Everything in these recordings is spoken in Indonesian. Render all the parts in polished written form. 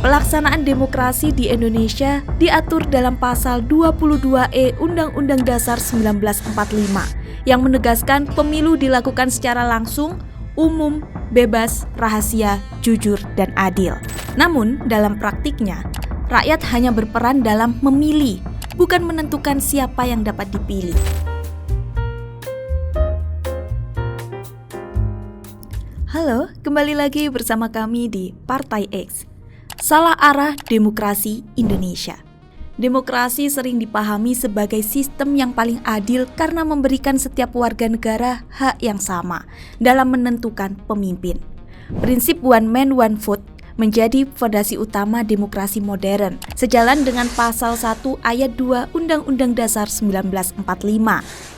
Pelaksanaan demokrasi di Indonesia diatur dalam pasal 22E Undang-Undang Dasar 1945 yang menegaskan pemilu dilakukan secara langsung, umum, bebas, rahasia, jujur, dan adil. Namun, dalam praktiknya, rakyat hanya berperan dalam memilih, bukan menentukan siapa yang dapat dipilih. Halo, kembali lagi bersama kami di Partai X. Salah arah demokrasi Indonesia. Demokrasi sering dipahami sebagai sistem yang paling adil karena memberikan setiap warga negara hak yang sama dalam menentukan pemimpin. Prinsip one man one vote menjadi fondasi utama demokrasi modern, sejalan dengan pasal 1 ayat 2 Undang-Undang Dasar 1945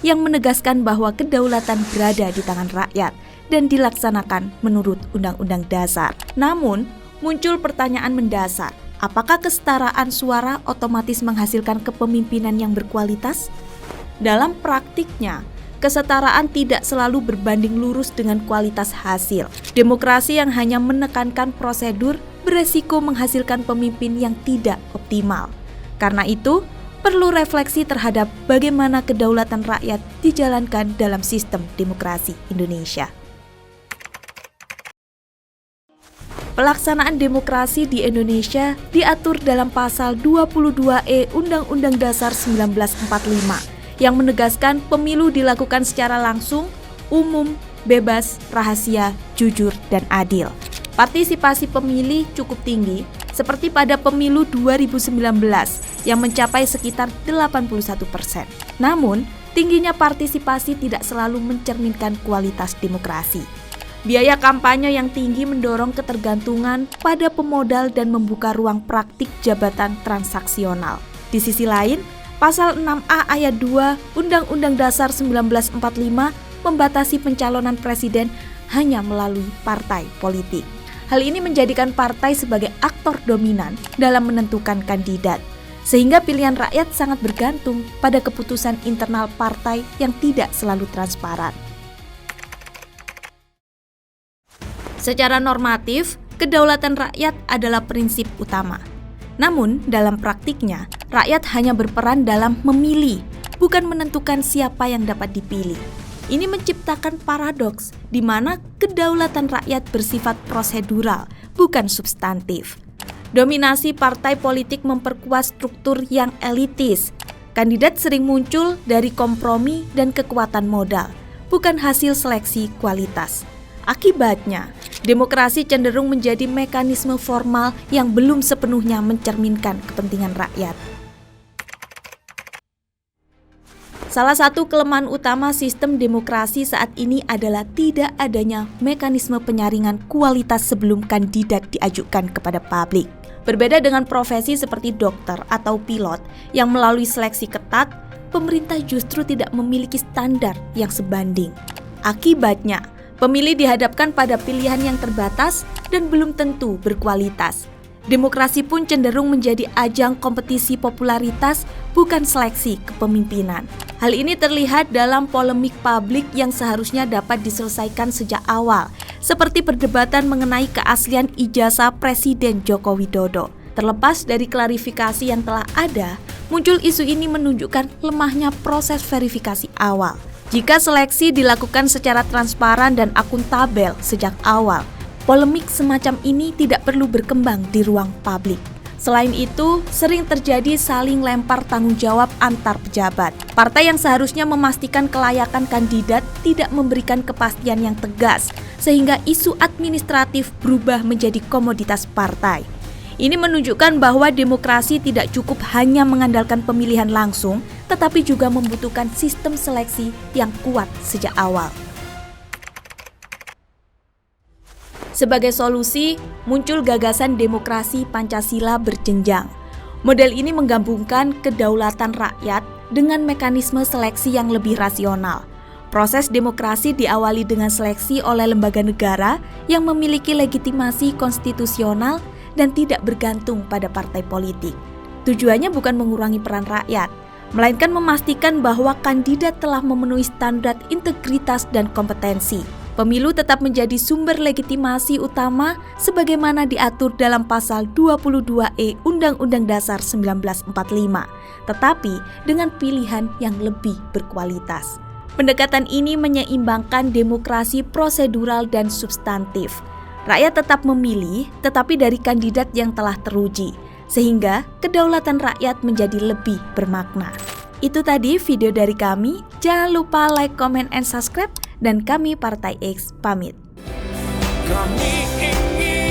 yang menegaskan bahwa kedaulatan berada di tangan rakyat dan dilaksanakan menurut Undang-Undang Dasar. Namun, muncul pertanyaan mendasar, apakah kesetaraan suara otomatis menghasilkan kepemimpinan yang berkualitas? Dalam praktiknya, kesetaraan tidak selalu berbanding lurus dengan kualitas hasil. Demokrasi yang hanya menekankan prosedur beresiko menghasilkan pemimpin yang tidak optimal. Karena itu, perlu refleksi terhadap bagaimana kedaulatan rakyat dijalankan dalam sistem demokrasi Indonesia. Pelaksanaan demokrasi di Indonesia diatur dalam pasal 22E Undang-Undang Dasar 1945 yang menegaskan pemilu dilakukan secara langsung, umum, bebas, rahasia, jujur, dan adil. Partisipasi pemilih cukup tinggi, seperti pada pemilu 2019 yang mencapai sekitar 81%. Namun, tingginya partisipasi tidak selalu mencerminkan kualitas demokrasi. Biaya kampanye yang tinggi mendorong ketergantungan pada pemodal dan membuka ruang praktik jabatan transaksional. Di sisi lain, Pasal 6A ayat 2 Undang-Undang Dasar 1945 membatasi pencalonan presiden hanya melalui partai politik. Hal ini menjadikan partai sebagai aktor dominan dalam menentukan kandidat, sehingga pilihan rakyat sangat bergantung pada keputusan internal partai yang tidak selalu transparan. Secara normatif, kedaulatan rakyat adalah prinsip utama. Namun, dalam praktiknya, rakyat hanya berperan dalam memilih, bukan menentukan siapa yang dapat dipilih. Ini menciptakan paradoks di mana kedaulatan rakyat bersifat prosedural, bukan substantif. Dominasi partai politik memperkuat struktur yang elitis. Kandidat sering muncul dari kompromi dan kekuatan modal, bukan hasil seleksi kualitas. Akibatnya, demokrasi cenderung menjadi mekanisme formal yang belum sepenuhnya mencerminkan kepentingan rakyat. Salah satu kelemahan utama sistem demokrasi saat ini adalah tidak adanya mekanisme penyaringan kualitas sebelum kandidat diajukan kepada publik. Berbeda dengan profesi seperti dokter atau pilot yang melalui seleksi ketat, pemerintah justru tidak memiliki standar yang sebanding. Akibatnya, pemilih dihadapkan pada pilihan yang terbatas dan belum tentu berkualitas. Demokrasi pun cenderung menjadi ajang kompetisi popularitas, bukan seleksi kepemimpinan. Hal ini terlihat dalam polemik publik yang seharusnya dapat diselesaikan sejak awal, seperti perdebatan mengenai keaslian ijazah Presiden Joko Widodo. Terlepas dari klarifikasi yang telah ada, muncul isu ini menunjukkan lemahnya proses verifikasi awal. Jika seleksi dilakukan secara transparan dan akuntabel sejak awal, polemik semacam ini tidak perlu berkembang di ruang publik. Selain itu, sering terjadi saling lempar tanggung jawab antar pejabat. Partai yang seharusnya memastikan kelayakan kandidat tidak memberikan kepastian yang tegas, sehingga isu administratif berubah menjadi komoditas partai. Ini menunjukkan bahwa demokrasi tidak cukup hanya mengandalkan pemilihan langsung, tetapi juga membutuhkan sistem seleksi yang kuat sejak awal. Sebagai solusi, muncul gagasan demokrasi Pancasila berjenjang. Model ini menggabungkan kedaulatan rakyat dengan mekanisme seleksi yang lebih rasional. Proses demokrasi diawali dengan seleksi oleh lembaga negara yang memiliki legitimasi konstitusional dan tidak bergantung pada partai politik. Tujuannya bukan mengurangi peran rakyat, melainkan memastikan bahwa kandidat telah memenuhi standar integritas dan kompetensi. Pemilu tetap menjadi sumber legitimasi utama sebagaimana diatur dalam pasal 22E Undang-Undang Dasar 1945, tetapi dengan pilihan yang lebih berkualitas. Pendekatan ini menyeimbangkan demokrasi prosedural dan substantif. Rakyat tetap memilih, tetapi dari kandidat yang telah teruji, sehingga kedaulatan rakyat menjadi lebih bermakna. Itu tadi video dari kami. Jangan lupa like, comment, and subscribe. Dan kami Partai X pamit. Kami ingin